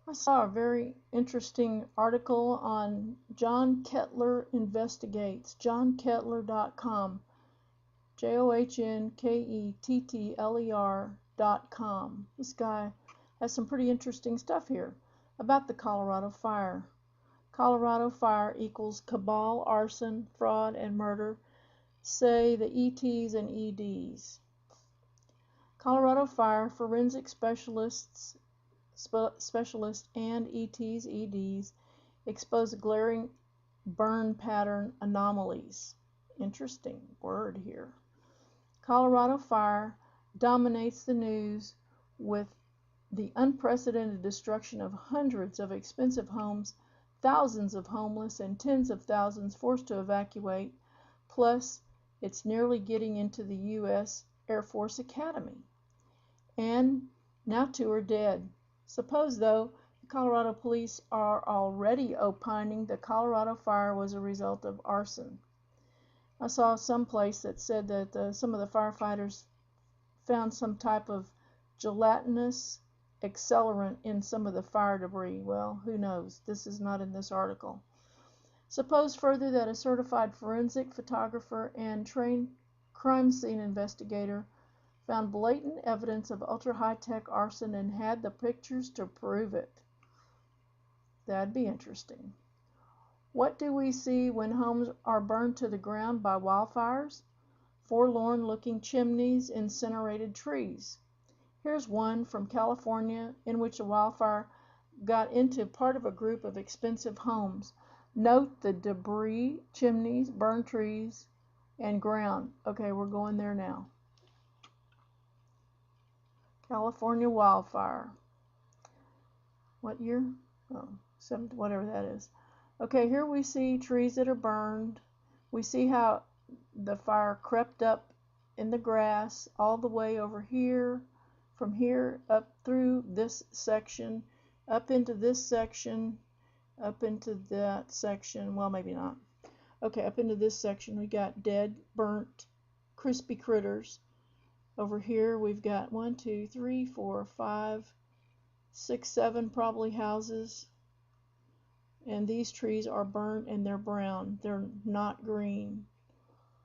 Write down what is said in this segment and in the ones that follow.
I saw a very interesting article on John Kettler Investigates, johnkettler.com, JOHNKETTLER.com. This guy has some pretty interesting stuff here about the Colorado fire. Colorado fire equals cabal, arson, fraud, and murder, say the ETs and EDs. Colorado fire forensic specialists and ETs, EDs expose glaring burn pattern anomalies. Interesting word here. Colorado fire dominates the news with the unprecedented destruction of hundreds of expensive homes, thousands of homeless, and tens of thousands forced to evacuate, plus it's nearly getting into the U.S. Air Force Academy. And now 2 are dead. Suppose, though, the Colorado police are already opining the Colorado fire was a result of arson. I saw some place that said that some of the firefighters found some type of gelatinous accelerant in some of the fire debris. Well, who knows? This is not in this article. Suppose further that a certified forensic photographer and trained crime scene investigator found blatant evidence of ultra-high-tech arson and had the pictures to prove it. That'd be interesting. What do we see when homes are burned to the ground by wildfires? Forlorn-looking chimneys, incinerated trees. Here's one from California in which a wildfire got into part of a group of expensive homes. Note the debris, chimneys, burned trees, and ground. Okay, we're going there now. California wildfire. What year? Oh, whatever that is. Okay, here we see trees that are burned. We see how the fire crept up in the grass all the way over here, from here up through this section, up into this section, up into that section. Well, maybe not. Okay, up into this section we got dead, burnt, crispy critters. Over here we've got 1, 2, 3, 4, 5, 6, 7 probably houses. And these trees are burnt and they're brown. They're not green.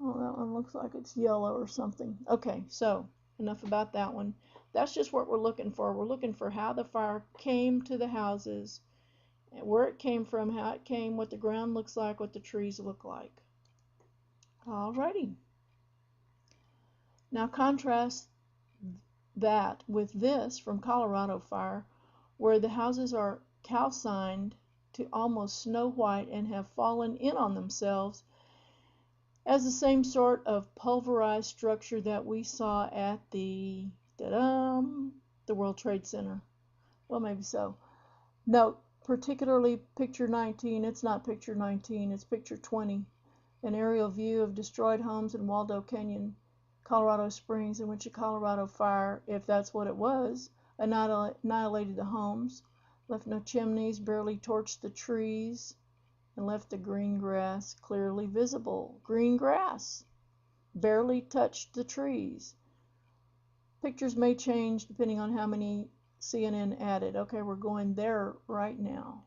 Oh, that one looks like it's yellow or something. Okay, so enough about that one. That's just what we're looking for. We're looking for how the fire came to the houses, where it came from, how it came, what the ground looks like, what the trees look like. Alrighty. Now contrast that with this from Colorado fire, where the houses are calcined to almost snow white and have fallen in on themselves as the same sort of pulverized structure that we saw at the World Trade Center. Well, maybe so. Note, particularly picture 19, it's not picture 19, it's picture 20, an aerial view of destroyed homes in Waldo Canyon, Colorado Springs, in which a Colorado fire, if that's what it was, annihilated the homes, left no chimneys, barely torched the trees, and left the green grass clearly visible. Green grass barely touched the trees. Pictures may change depending on how many CNN added. Okay, we're going there right now.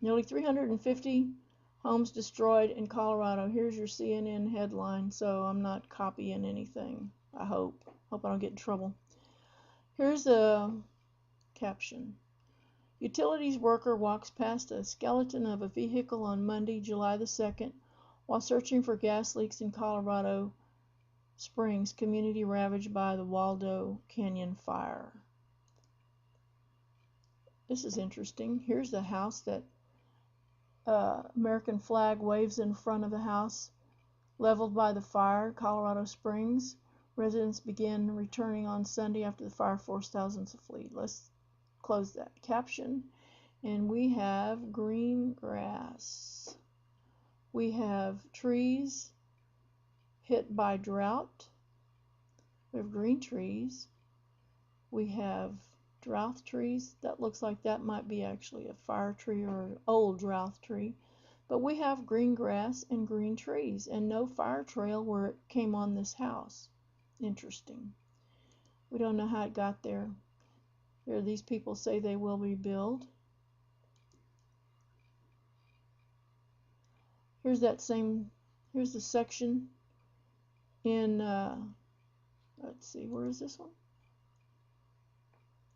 Nearly 350 homes destroyed in Colorado. Here's your CNN headline, so I'm not copying anything. I hope I don't get in trouble. Here's a caption. Utilities worker walks past a skeleton of a vehicle on Monday, July the 2nd, while searching for gas leaks in Colorado Springs, community ravaged by the Waldo Canyon fire. This is interesting. Here's the house that American flag waves in front of the house, leveled by the fire, Colorado Springs. Residents began returning on Sunday after the fire forced thousands to flee. Let's close that caption. And we have green grass. We have trees hit by drought. We have green trees. We have drought trees. That looks like that might be actually a fire tree or an old drought tree. But we have green grass and green trees and no fire trail where it came on this house. Interesting. We don't know how it got there. Here, these people say they will rebuild. Here's the section in, let's see, where is this one?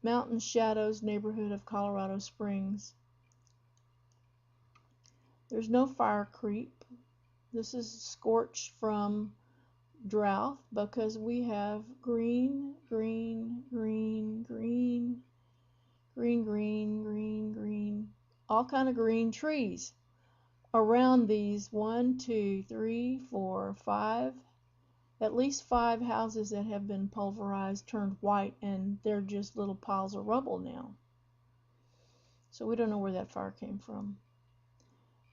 Mountain Shadows neighborhood of Colorado Springs. There's no fire creep. This is scorched from drought because we have green, green, green, green, green, green, green, green, all kind of green trees around these 1, 2, 3, 4, 5, at least 5 houses that have been pulverized, turned white, and they're just little piles of rubble now. So we don't know where that fire came from.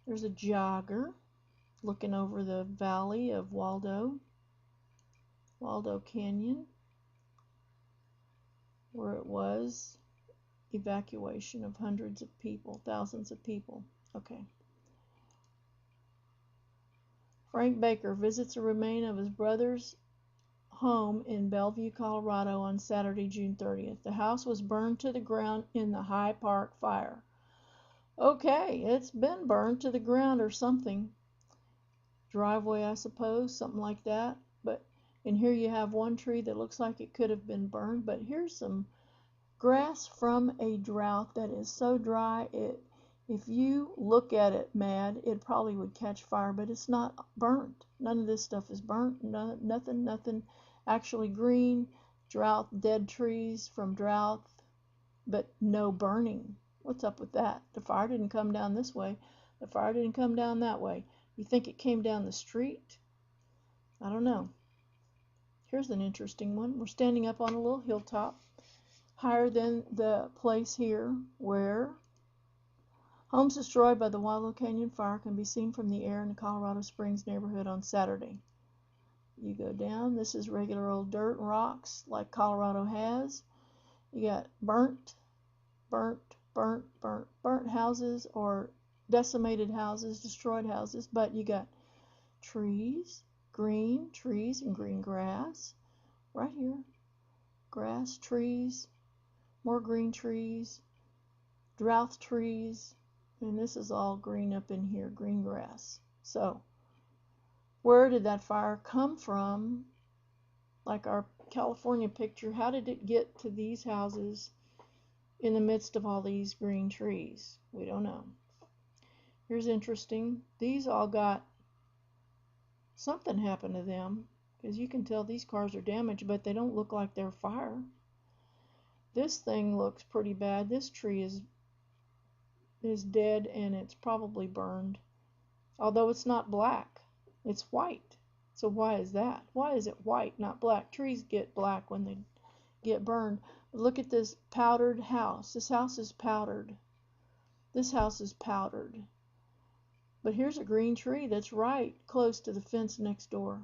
There's a jogger looking over the valley of Waldo Canyon, where it was evacuation of hundreds of people, thousands of people. Okay. Frank Baker visits the remain of his brother's home in Bellevue, Colorado on Saturday, June 30th. The house was burned to the ground in the High Park fire. Okay, it's been burned to the ground or something. Driveway, I suppose, something like that. But in here you have one tree that looks like it could have been burned. But here's some grass from a drought that is so dry if you look at it mad, it probably would catch fire, but it's not burnt. None of this stuff is burnt. Nothing actually green. Drought, dead trees from drought, but no burning. What's up with that? The fire didn't come down this way. The fire didn't come down that way. You think it came down the street? I don't know. Here's an interesting one. We're standing up on a little hilltop, higher than the place here where homes destroyed by the Waldo Canyon fire can be seen from the air in the Colorado Springs neighborhood on Saturday. You go down. This is regular old dirt and rocks like Colorado has. You got burnt houses or decimated houses, destroyed houses, but you got trees, green trees and green grass right here. Grass, trees, more green trees, drought trees, and this is all green up in here, green grass. So where did that fire come from? Like our California picture, how did it get to these houses in the midst of all these green trees? We don't know. Here's interesting. These all got something happened to them, because you can tell these cars are damaged, but they don't look like they're fire. This thing looks pretty bad. This tree is dead and it's probably burned. Although it's not black, it's white. So why is that? Why is it white, not black? Trees get black when they get burned. But look at this powdered house. This house is powdered. This house is powdered. But here's a green tree that's right close to the fence next door.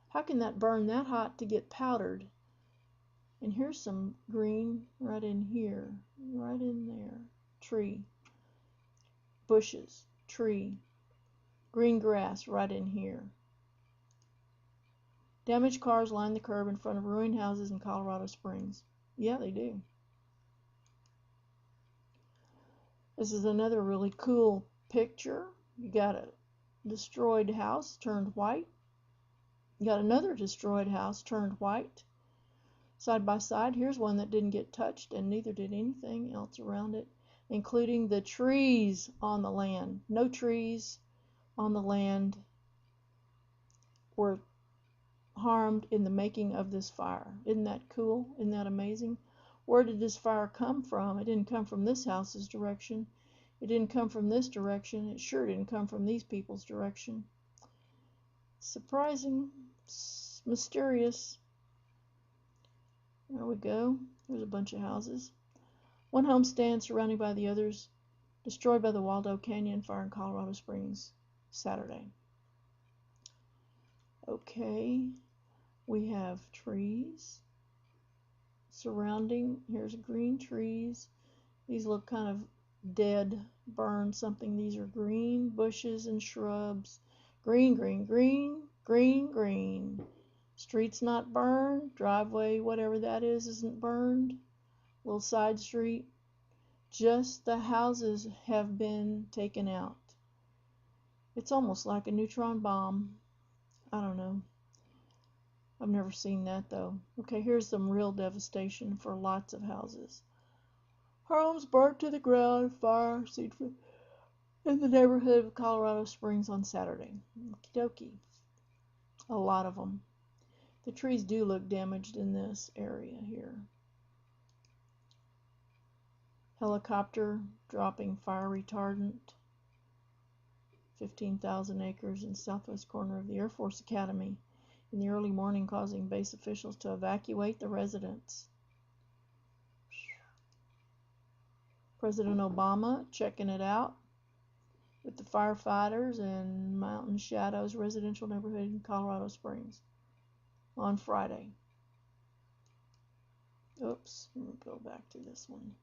How can that burn that hot to get powdered? And here's some green right in here, right in there. Tree, bushes, tree, green grass right in here. Damaged cars line the curb in front of ruined houses in Colorado Springs. Yeah, they do. This is another really cool picture. You got a destroyed house turned white. You got another destroyed house turned white. Side by side, here's one that didn't get touched, and neither did anything else around it, including the trees on the land. No trees on the land were harmed in the making of this fire. Isn't that cool? Isn't that amazing? Where did this fire come from? It didn't come from this house's direction. It didn't come from this direction. It sure didn't come from these people's direction. Surprising, mysterious. There we go. There's a bunch of houses. One home stands surrounded by the others, destroyed by the Waldo Canyon fire in Colorado Springs, Saturday. Okay, we have trees surrounding. Here's green trees. These look kind of dead, burned something. These are green bushes and shrubs. Green, green, green, green, green. Street's not burned. Driveway, whatever that is, isn't burned. little side street. Just the houses have been taken out. It's almost like a neutron bomb. I don't know. I've never seen that though. Okay, here's some real devastation for lots of houses. Homes burnt to the ground, fire in the neighborhood of Colorado Springs on Saturday. Okie dokie. A lot of them. The trees do look damaged in this area here. Helicopter dropping fire retardant. 15,000 acres in southwest corner of the Air Force Academy in the early morning, causing base officials to evacuate the residents. President Obama checking it out with the firefighters in Mountain Shadows residential neighborhood in Colorado Springs on Friday. Oops, let me go back to this one.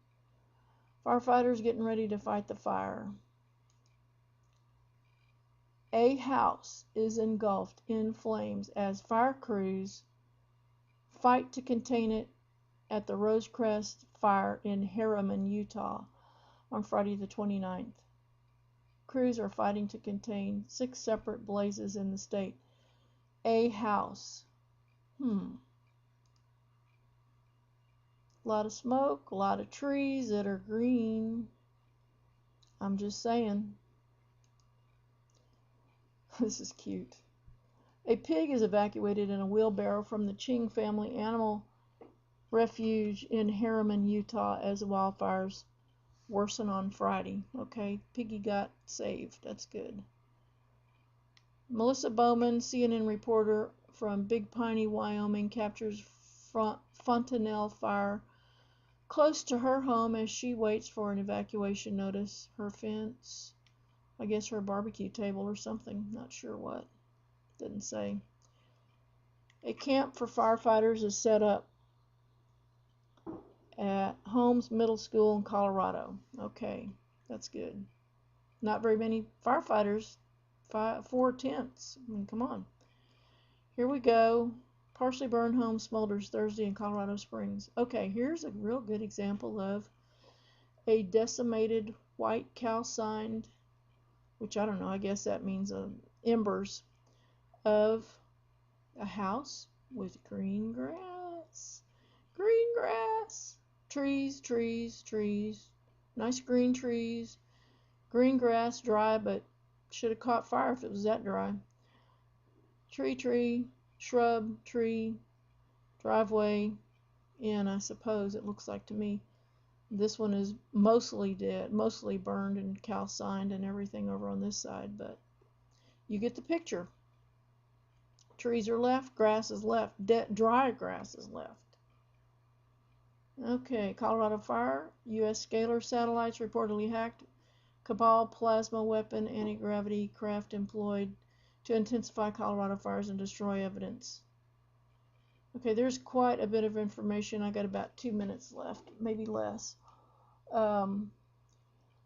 Firefighters getting ready to fight the fire. A house is engulfed in flames as fire crews fight to contain it at the Rosecrest Fire in Harriman, Utah on Friday the 29th. Crews are fighting to contain 6 separate blazes in the state. A house. A lot of smoke, a lot of trees that are green. I'm just saying. This is cute. A pig is evacuated in a wheelbarrow from the Ching family animal refuge in Harriman, Utah as the wildfires worsen on Friday. Okay, piggy got saved. That's good. Melissa Bowman, CNN reporter from Big Piney, Wyoming, captures Fontanelle fire close to her home as she waits for an evacuation notice. Her fence, I guess her barbecue table or something, not sure what, didn't say. A camp for firefighters is set up at Holmes Middle School in Colorado. Okay, that's good. Not very many firefighters, 4 tents. I mean, come on. Here we go. Partially burned home smolders Thursday in Colorado Springs. Okay, here's a real good example of a decimated white calcined, which I don't know, I guess that means embers of a house with green grass. Green grass. Trees, trees, trees. Nice green trees. Green grass, dry, but should have caught fire if it was that dry. Tree, shrub, tree, driveway, and I suppose it looks like to me this one is mostly dead, mostly burned and calcined and everything over on this side, but you get the picture. Trees are left, grass is left, dry grass is left. Okay, Colorado fire, U.S. scalar satellites reportedly hacked, Cabal plasma weapon anti-gravity craft employed to intensify Colorado fires and destroy evidence. Okay, there's quite a bit of information. I got about 2 minutes left, maybe less.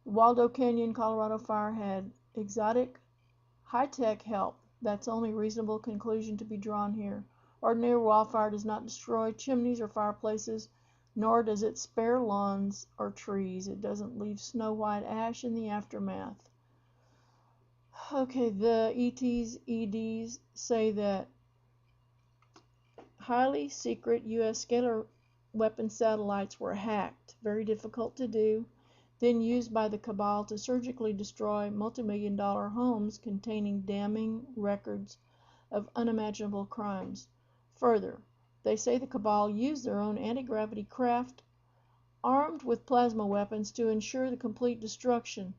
Waldo Canyon, Colorado fire had exotic, high-tech help. That's the only reasonable conclusion to be drawn here. Ordinary wildfire does not destroy chimneys or fireplaces, nor does it spare lawns or trees. It doesn't leave snow-white ash in the aftermath. Okay, the ETs say that highly secret U.S. scalar weapon satellites were hacked, very difficult to do, then used by the Cabal to surgically destroy multi-million-dollar homes containing damning records of unimaginable crimes. Further, they say the Cabal used their own anti-gravity craft armed with plasma weapons to ensure the complete destruction.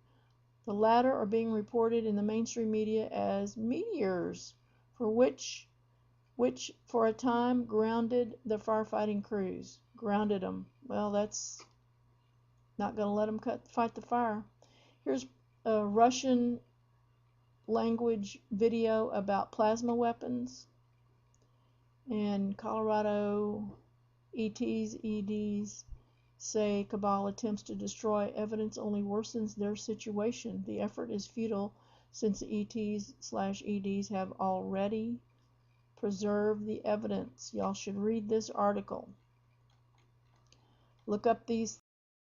The latter are being reported in the mainstream media as meteors, which for a time grounded the firefighting crews. Grounded them. Well, that's not going to let them fight the fire. Here's a Russian language video about plasma weapons. And Colorado EDs say Cabal attempts to destroy evidence only worsens their situation. The effort is futile since the ETs/EDs have already preserved the evidence. Y'all should read this article. look up these